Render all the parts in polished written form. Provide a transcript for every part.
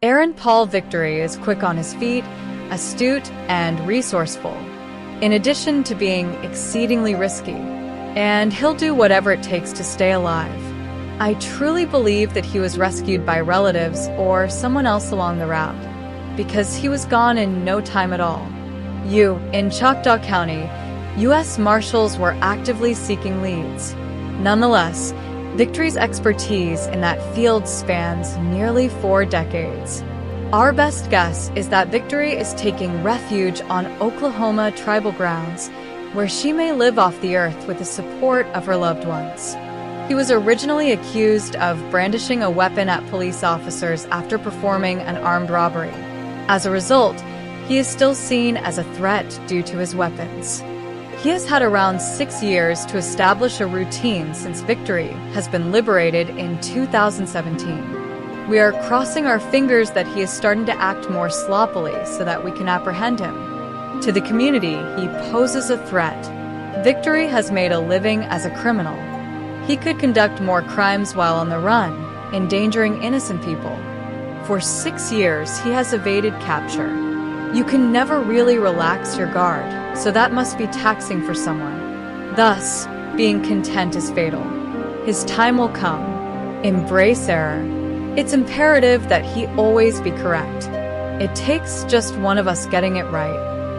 Aaron Paul Victory is quick on his feet, astute, and resourceful, in addition to being exceedingly risky, and he'll do whatever it takes to stay alive. I truly believe that he was rescued by relatives or someone else along the route, because he was gone in no time at all. In Choctaw County, U.S. Marshals were actively seeking leads. Nonetheless, Victory's expertise in that field spans nearly 4 decades. Our best guess is that Victory is taking refuge on Oklahoma tribal grounds, where she may live off the earth with the support of her loved ones. He was originally accused of brandishing a weapon at police officers after performing an armed robbery. As a result, he is still seen as a threat due to his weapons. He has had around 6 years to establish a routine since Victory has been liberated in 2017. We are crossing our fingers that he is starting to act more sloppily so that we can apprehend him. To the community, he poses a threat. Victory has made a living as a criminal. He could conduct more crimes while on the run, endangering innocent people. For 6 years, he has evaded capture. You can never really relax your guard, so that must be taxing for someone. Thus, being content is fatal. His time will come. Embrace error. It's imperative that he always be correct. It takes just one of us getting it right.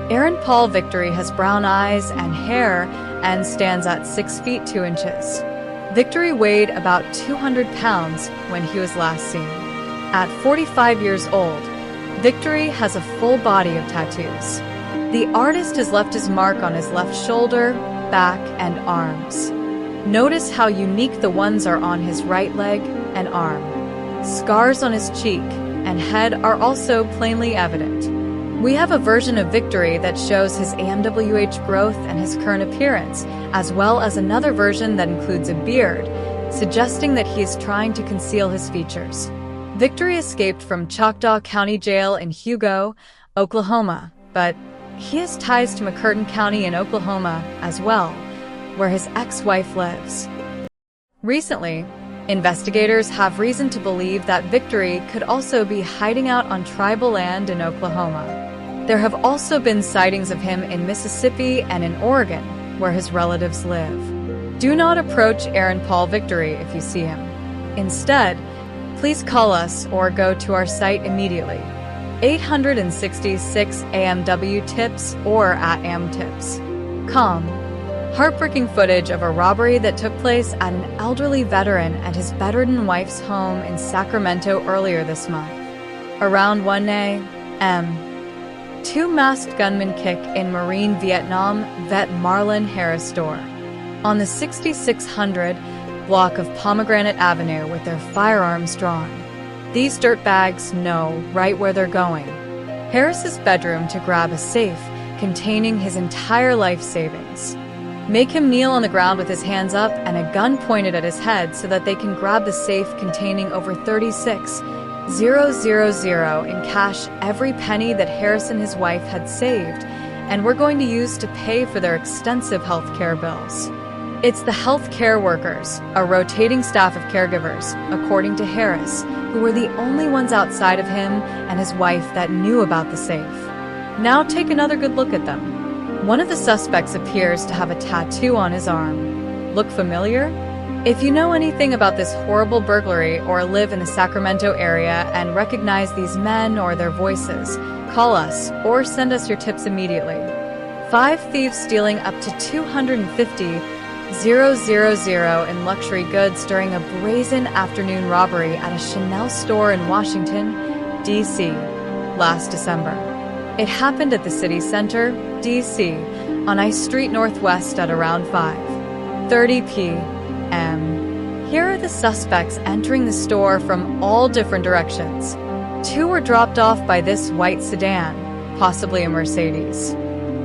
Aaron Paul Victory has brown eyes and hair and stands at 6 feet 2 inches. Victory weighed about 200 pounds when he was last seen. At 45 years old, Victory has a full body of tattoos. The artist has left his mark on his left shoulder, back, and arms. Notice how unique the ones are on his right leg and arm. Scars on his cheek and head are also plainly evident. We have a version of Victory that shows his AMWH growth and his current appearance, as well as another version that includes a beard, suggesting that he is trying to conceal his features. Victory escaped from Choctaw County Jail in Hugo, Oklahoma, but he has ties to McCurtain County in Oklahoma as well, where his ex-wife lives. Recently, investigators have reason to believe that Victory could also be hiding out on tribal land in Oklahoma. There have also been sightings of him in Mississippi and in Oregon, where his relatives live. Do not approach Aaron Paul Victory if you see him. Instead, please call us or go to our site immediately. 866 AMW Tips or at AmTips.com. Heartbreaking footage of a robbery that took place at an elderly veteran and his bedridden wife's home in Sacramento earlier this month. Around 1 a.m., 2 masked gunmen kick in Marine Vietnam vet Marlon Harris store on the 6600 block of Pomegranate Avenue with their firearms drawn. These dirtbags know right where they're going. Harris's bedroom to grab a safe containing his entire life savings. Make him kneel on the ground with his hands up and a gun pointed at his head so that they can grab the safe containing over $36,000 in cash, every penny that Harris and his wife had saved, and we're going to use to pay for their extensive health care bills. It's the health care workers, a rotating staff of caregivers, according to Harris, who were the only ones outside of him and his wife that knew about the safe. Now take another good look at them. One of the suspects appears to have a tattoo on his arm. Look familiar? If you know anything about this horrible burglary or live in the Sacramento area and recognize these men or their voices, call us or send us your tips immediately. 5 thieves stealing up to $250,000 in luxury goods during a brazen afternoon robbery at a Chanel store in Washington, D.C. last December. It happened at the city center, D.C., on I Street Northwest at around 5:30 p.m. Here are the suspects entering the store from all different directions. 2 were dropped off by this white sedan, possibly a Mercedes.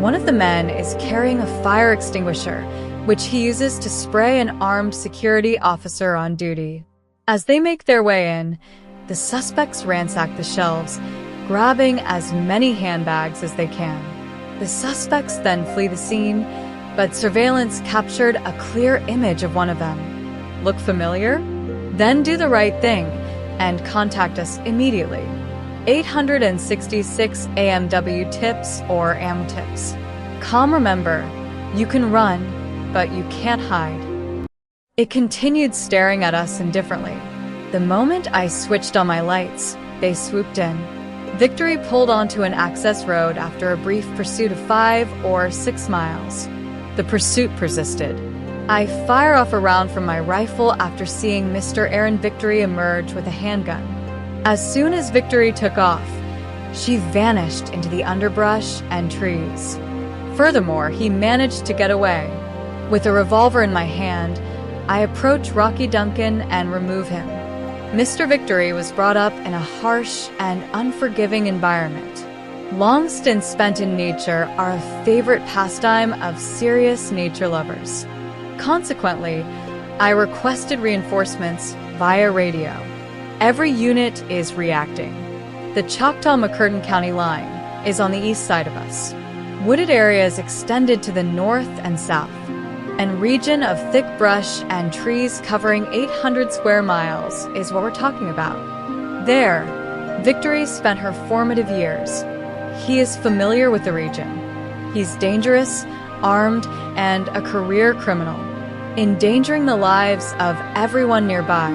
One of the men is carrying a fire extinguisher, which he uses to spray an armed security officer on duty. As they make their way in, the suspects ransack the shelves, grabbing as many handbags as they can. The suspects then flee the scene, but surveillance captured a clear image of one of them. Look familiar? Then do the right thing and contact us immediately. 866 AMW tips or AM tips. Calm, remember, you can run, but you can't hide. It continued staring at us indifferently. The moment I switched on my lights, they swooped in. Victory pulled onto an access road after a brief pursuit of 5 or 6 miles. The pursuit persisted. I fire off a round from my rifle after seeing Mr. Aaron Victory emerge with a handgun. As soon as Victory took off, she vanished into the underbrush and trees. Furthermore, he managed to get away. With a revolver in my hand, I approach Rocky Duncan and remove him. Mr. Victory was brought up in a harsh and unforgiving environment. Long stints spent in nature are a favorite pastime of serious nature lovers. Consequently, I requested reinforcements via radio. Every unit is reacting. The Choctaw-McCurtain County line is on the east side of us. Wooded areas extended to the north and south, and region of thick brush and trees covering 800 square miles is what we're talking about. There, Victory spent her formative years. He is familiar with the region. He's dangerous, armed, and a career criminal, endangering the lives of everyone nearby.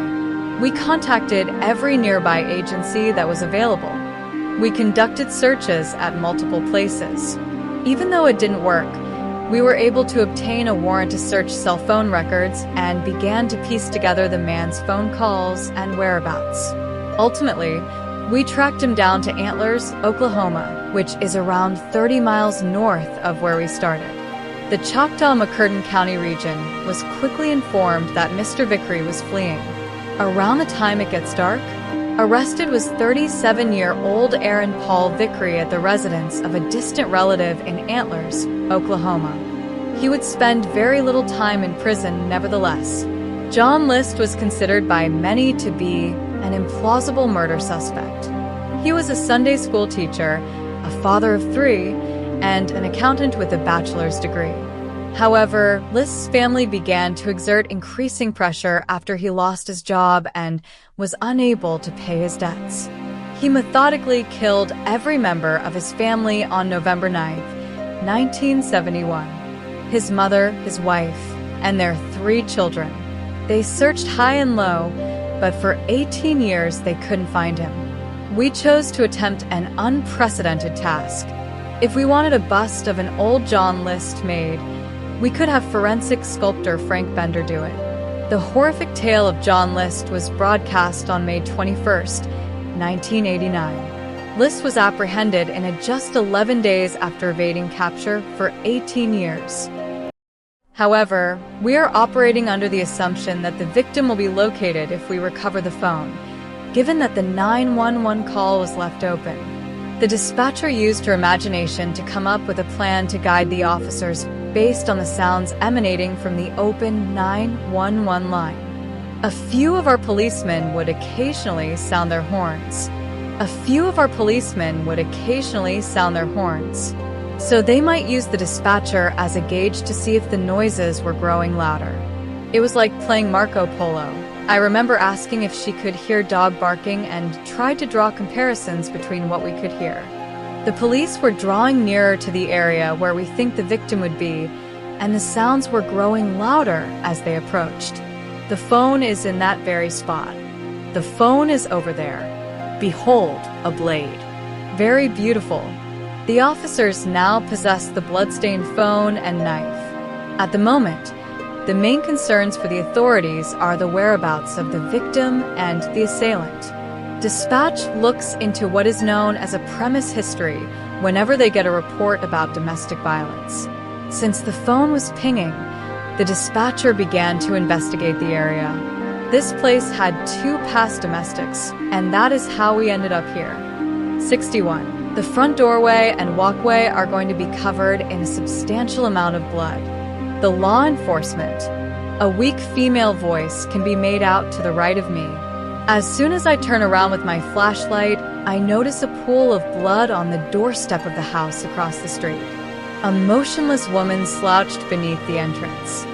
We contacted every nearby agency that was available. We conducted searches at multiple places. Even though it didn't work, we were able to obtain a warrant to search cell phone records and began to piece together the man's phone calls and whereabouts. Ultimately, we tracked him down to Antlers, Oklahoma, which is around 30 miles north of where we started. The Choctaw-McCurtain County region was quickly informed that Mr. Victory was fleeing. Around the time it gets dark, arrested was 37-year-old Aaron Paul Vickery at the residence of a distant relative in Antlers, Oklahoma. He would spend very little time in prison nevertheless. John List was considered by many to be an implausible murder suspect. He was a Sunday school teacher, a father of 3, and an accountant with a bachelor's degree. However, List's family began to exert increasing pressure after he lost his job and was unable to pay his debts. He methodically killed every member of his family on November 9, 1971. His mother, his wife, and their 3 children. They searched high and low, but for 18 years they couldn't find him. We chose to attempt an unprecedented task. If we wanted a bust of an old John List made, we could have forensic sculptor Frank Bender do it. The horrific tale of John List was broadcast on May 21, 1989. List was apprehended in just 11 days after evading capture for 18 years. However, we are operating under the assumption that the victim will be located if we recover the phone, given that the 911 call was left open. The dispatcher used her imagination to come up with a plan to guide the officers based on the sounds emanating from the open 911 line. A few of our policemen would occasionally sound their horns. So they might use the dispatcher as a gauge to see if the noises were growing louder. It was like playing Marco Polo. I remember asking if she could hear dog barking and tried to draw comparisons between what we could hear. The police were drawing nearer to the area where we think the victim would be, and the sounds were growing louder as they approached. The phone is in that very spot. The phone is over there. Behold, a blade. Very beautiful. The officers now possess the bloodstained phone and knife. At the moment, the main concerns for the authorities are the whereabouts of the victim and the assailant. Dispatch looks into what is known as a premise history whenever they get a report about domestic violence. Since the phone was pinging, the dispatcher began to investigate the area. This place had 2 past domestics, and that is how we ended up here. 61. The front doorway and walkway are going to be covered in a substantial amount of blood. The law enforcement. A weak female voice can be made out to the right of me. As soon as I turn around with my flashlight, I notice a pool of blood on the doorstep of the house across the street. A motionless woman slouched beneath the entrance.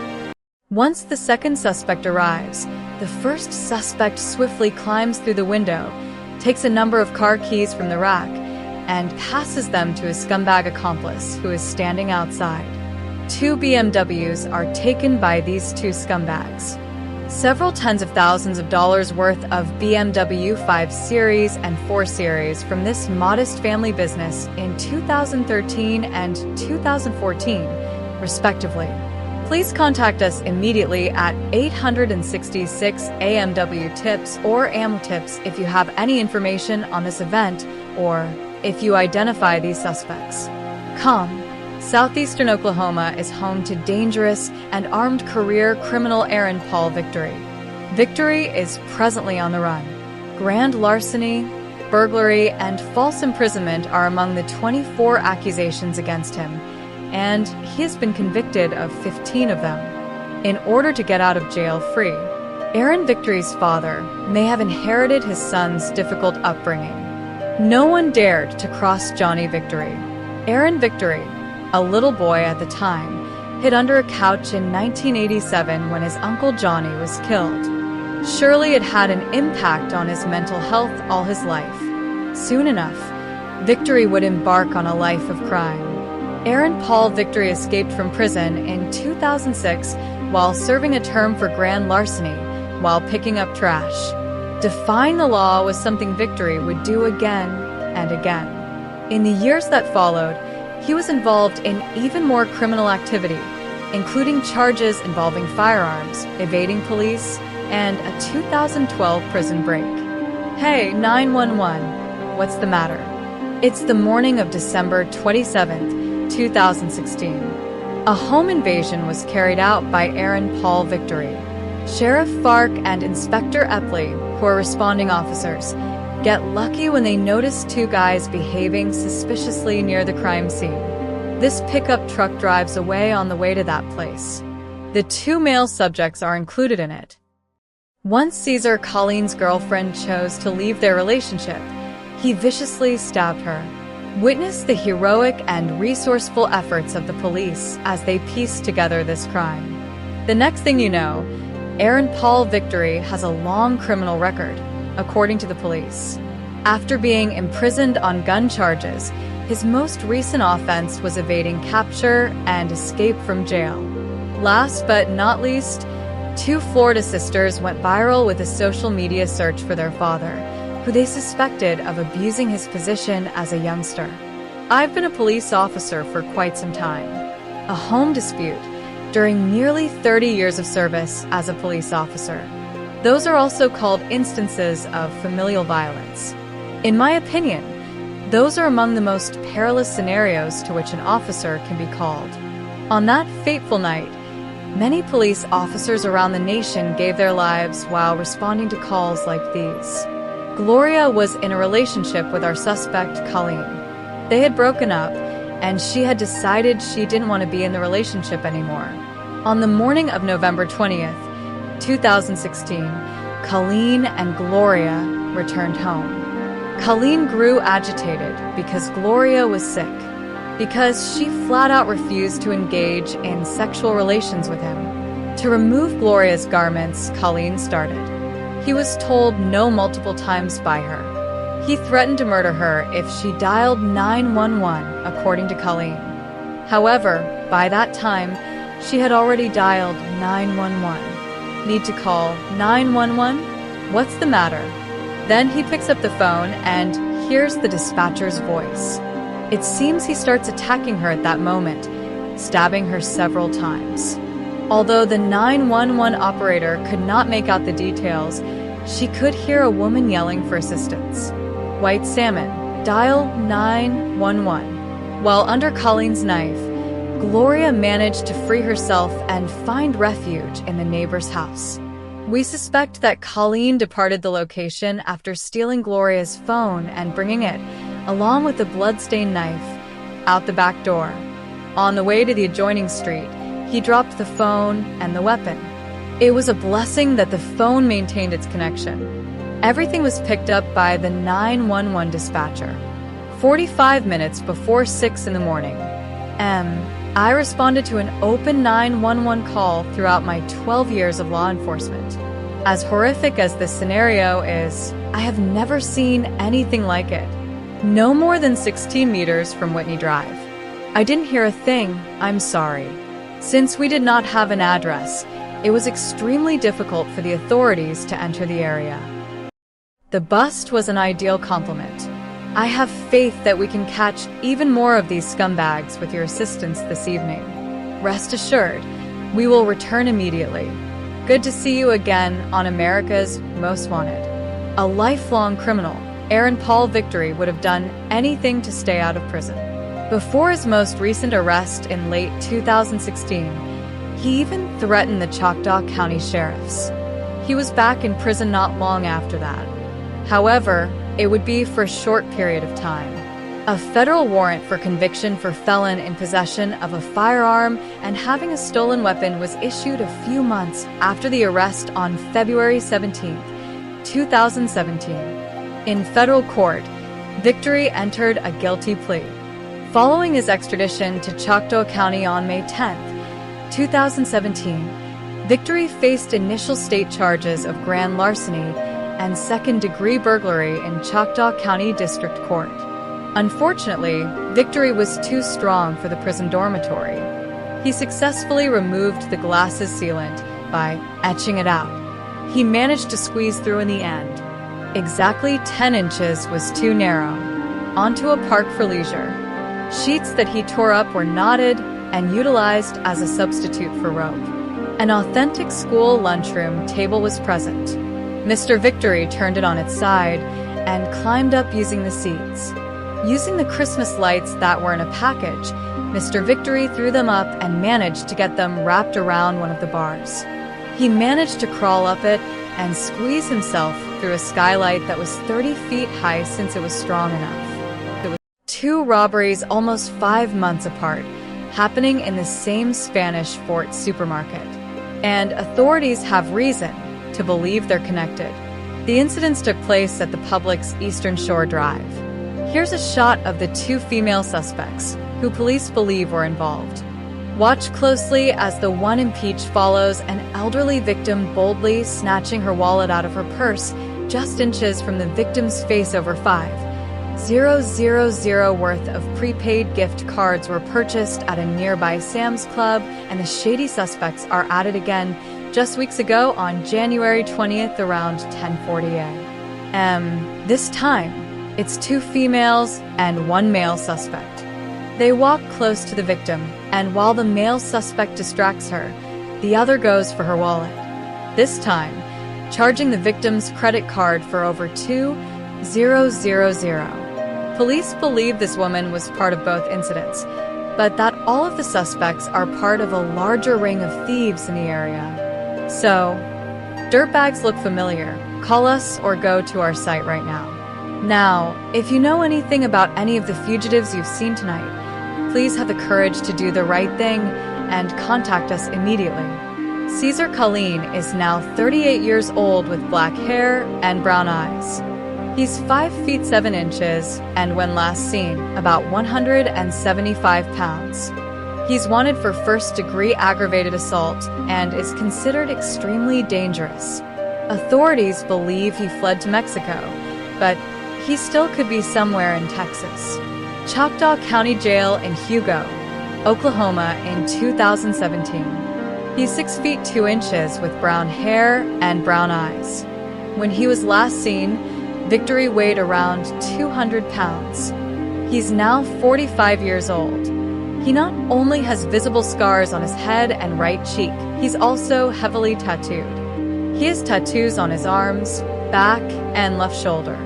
Once the second suspect arrives, the first suspect swiftly climbs through the window, takes a number of car keys from the rack, and passes them to his scumbag accomplice, who is standing outside. 2 BMWs are taken by these two scumbags. Several tens of thousands of dollars worth of BMW 5 Series and 4 Series from this modest family business in 2013 and 2014, respectively. Please contact us immediately at 866 AMW Tips or AM Tips if you have any information on this event or if you identify these suspects. Southeastern Oklahoma is home to dangerous and armed career criminal Aaron Paul Victory. Victory is presently on the run. Grand larceny, burglary, and false imprisonment are among the 24 accusations against him, and he has been convicted of 15 of them. In order to get out of jail free, Aaron Victory's father may have inherited his son's difficult upbringing. No one dared to cross Johnny Victory. Aaron Victory, a little boy at the time, hid under a couch in 1987 when his Uncle Johnny was killed. Surely it had an impact on his mental health all his life. Soon enough, Victory would embark on a life of crime. Aaron Paul Victory escaped from prison in 2006 while serving a term for grand larceny while picking up trash. Defying the law was something Victory would do again and again. In the years that followed, he was involved in even more criminal activity, including charges involving firearms, evading police, and a 2012 prison break. Hey, 911, what's the matter? It's the morning of December 27th, 2016. A home invasion was carried out by Aaron Paul Victory. Sheriff Fark and Inspector Epley, who are responding officers, get lucky when they notice two guys behaving suspiciously near the crime scene. This pickup truck drives away on the way to that place. The two male subjects are included in it. Once Caesar Colleen's girlfriend chose to leave their relationship, he viciously stabbed her. Witness the heroic and resourceful efforts of the police as they pieced together this crime. The next thing you know, Aaron Paul Victory has a long criminal record, according to the police. After being imprisoned on gun charges, his most recent offense was evading capture and escape from jail. Last but not least, 2 Florida sisters went viral with a social media search for their father, who they suspected of abusing his position as a youngster. I've been a police officer for quite some time. A home dispute during nearly 30 years of service as a police officer. Those are also called instances of familial violence. In my opinion, those are among the most perilous scenarios to which an officer can be called. On that fateful night, many police officers around the nation gave their lives while responding to calls like these. Gloria was in a relationship with our suspect, Colleen. They had broken up, and she had decided she didn't want to be in the relationship anymore. On the morning of November 20th, 2016, Colleen and Gloria returned home. Colleen grew agitated because Gloria was sick, because she flat out refused to engage in sexual relations with him. To remove Gloria's garments, Colleen started. He was told no multiple times by her. He threatened to murder her if she dialed 911, according to Colleen. However, by that time, she had already dialed 911. Need to call 911? What's the matter? Then he picks up the phone and hears the dispatcher's voice. It seems he starts attacking her at that moment, stabbing her several times. Although the 911 operator could not make out the details, she could hear a woman yelling for assistance. White Salmon, dial 911. While under Colleen's knife, Gloria managed to free herself and find refuge in the neighbor's house. We suspect that Colleen departed the location after stealing Gloria's phone and bringing it, along with the blood-stained knife, out the back door. On the way to the adjoining street, he dropped the phone and the weapon. It was a blessing that the phone maintained its connection. Everything was picked up by the 911 dispatcher. 45 minutes before 6 in the morning, I responded to an open 911 call throughout my 12 years of law enforcement. As horrific as this scenario is, I have never seen anything like it. No more than 16 meters from Whitney Drive. I didn't hear a thing, I'm sorry. Since we did not have an address, it was extremely difficult for the authorities to enter the area. The bust was an ideal compliment. I have faith that we can catch even more of these scumbags with your assistance this evening. Rest assured, we will return immediately. Good to see you again on America's Most Wanted. A lifelong criminal, Aaron Paul Victory would have done anything to stay out of prison. Before his most recent arrest in late 2016, he even threatened the Choctaw County sheriffs. He was back in prison not long after that. However, it would be for a short period of time. A federal warrant for conviction for felon in possession of a firearm and having a stolen weapon was issued a few months after the arrest on February 17, 2017. In federal court, Victory entered a guilty plea. Following his extradition to Choctaw County on May 10, 2017, Victory faced initial state charges of grand larceny and second-degree burglary in Choctaw County District Court. Unfortunately, Victory was too strong for the prison dormitory. He successfully removed the glass's sealant by etching it out. He managed to squeeze through in the end. Exactly 10 inches was too narrow. Onto a park for leisure. Sheets that he tore up were knotted and utilized as a substitute for rope. An authentic school lunchroom table was present. Mr. Victory turned it on its side and climbed up using the seats. Using the Christmas lights that were in a package, Mr. Victory threw them up and managed to get them wrapped around one of the bars. He managed to crawl up it and squeeze himself through a skylight that was 30 feet high since it was strong enough. There were 2 robberies almost 5 months apart, happening in the same Spanish Fort supermarket. And authorities have reason to believe they're connected. The incidents took place at the Publix Eastern Shore Drive. Here's a shot of the 2 female suspects, who police believe were involved. Watch closely as the one impeached follows an elderly victim boldly snatching her wallet out of her purse just inches from the victim's face over 5,000 worth of prepaid gift cards were purchased at a nearby Sam's Club, and the shady suspects are at it again just weeks ago on January 20th around 10:40 a.m. This time, it's 2 females and 1 male suspect. They walk close to the victim, and while the male suspect distracts her, the other goes for her wallet. This time, charging the victim's credit card for over $2,000. Police believe this woman was part of both incidents, but that all of the suspects are part of a larger ring of thieves in the area. So, dirtbags look familiar. Call us or go to our site right now. Now, if you know anything about any of the fugitives you've seen tonight, please have the courage to do the right thing and contact us immediately. Caesar Colleen is now 38 years old with black hair and brown eyes. He's 5 feet 7 inches and, when last seen, about 175 pounds. He's wanted for first-degree aggravated assault and is considered extremely dangerous. Authorities believe he fled to Mexico, but he still could be somewhere in Texas. Choctaw County Jail in Hugo, Oklahoma in 2017. He's 6 feet 2 inches with brown hair and brown eyes. When he was last seen, Victory weighed around 200 pounds. He's now 45 years old. He not only has visible scars on his head and right cheek, he's also heavily tattooed. He has tattoos on his arms, back, and left shoulder.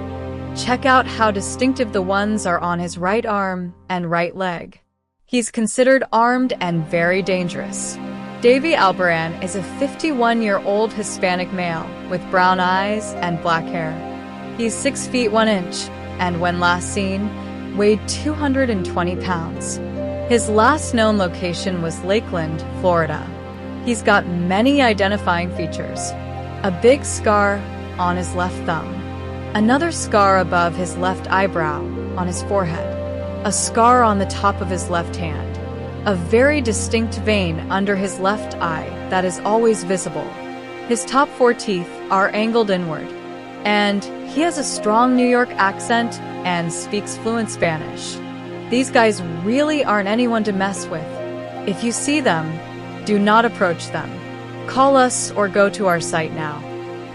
Check out how distinctive the ones are on his right arm and right leg. He's considered armed and very dangerous. Davy Albaran is a 51-year-old Hispanic male with brown eyes and black hair. He's 6 feet 1 inch and, when last seen, weighed 220 pounds. His last known location was Lakeland, Florida. He's got many identifying features. A big scar on his left thumb. Another scar above his left eyebrow on his forehead. A scar on the top of his left hand. A very distinct vein under his left eye that is always visible. His top 4 teeth are angled inward, and he has a strong New York accent and speaks fluent Spanish. These guys really aren't anyone to mess with. If you see them, do not approach them. Call us or go to our site now.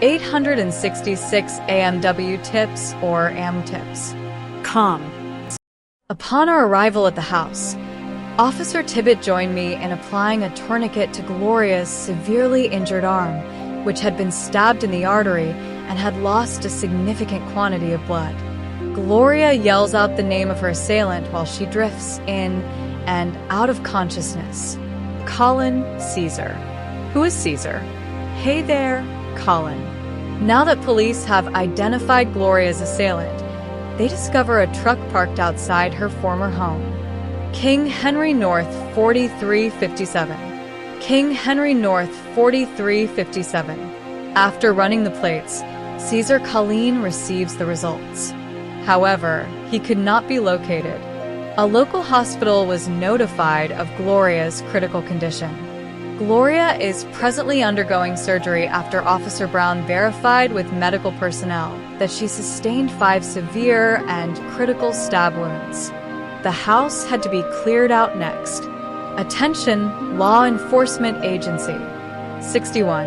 866 AMW tips or AM tips. Com. Upon our arrival at the house, Officer Tibbet joined me in applying a tourniquet to Gloria's severely injured arm, which had been stabbed in the artery and had lost a significant quantity of blood. Gloria yells out the name of her assailant while she drifts in and out of consciousness. Colin Caesar. Who is Caesar? Hey there, Colin. Now that police have identified Gloria's assailant, they discover a truck parked outside her former home. King Henry North 4357. King Henry North 4357. After running the plates, Caesar Colleen receives the results. However, he could not be located. A local hospital was notified of Gloria's critical condition. Gloria is presently undergoing surgery after Officer Brown verified with medical personnel that she sustained 5 severe and critical stab wounds. The house had to be cleared out next. Attention, law enforcement agency. 61.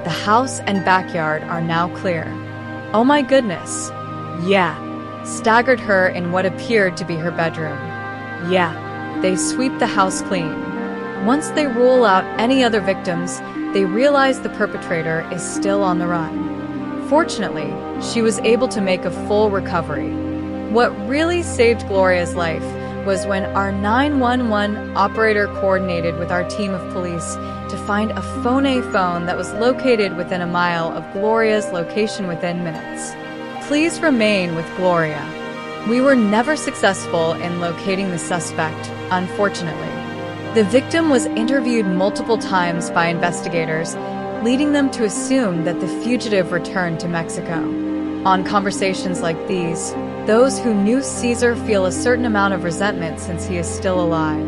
The house and backyard are now clear. Oh my goodness. Yeah. Staggered her in what appeared to be her bedroom. Yeah. They sweep the house clean. Once they rule out any other victims, they realize the perpetrator is still on the run. Fortunately, she was able to make a full recovery. What really saved Gloria's life was when our 911 operator coordinated with our team of police to find a phone that was located within a mile of Gloria's location within minutes. Please remain with Gloria. We were never successful in locating the suspect, unfortunately. The victim was interviewed multiple times by investigators, leading them to assume that the fugitive returned to Mexico. On conversations like these, those who knew Caesar feel a certain amount of resentment since he is still alive.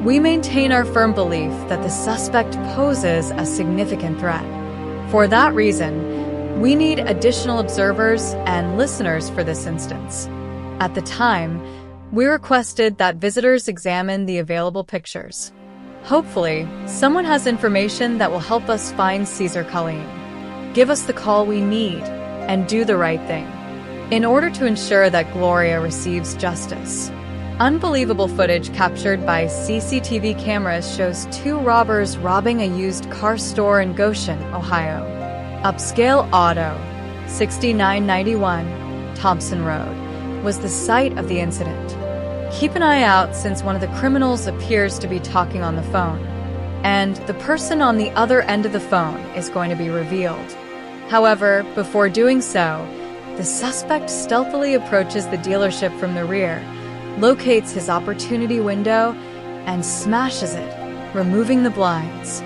We maintain our firm belief that the suspect poses a significant threat. For that reason, we need additional observers and listeners for this instance. At the time, we requested that visitors examine the available pictures. Hopefully, someone has information that will help us find Caesar Colleen. Give us the call we need and do the right thing in order to ensure that Gloria receives justice. Unbelievable footage captured by CCTV cameras shows 2 robbers robbing a used car store in Goshen, Ohio. Upscale Auto, 6991 Thompson Road, was the site of the incident. Keep an eye out since one of the criminals appears to be talking on the phone, and the person on the other end of the phone is going to be revealed. However, before doing so, the suspect stealthily approaches the dealership from the rear, locates his opportunity window, and smashes it, removing the blinds.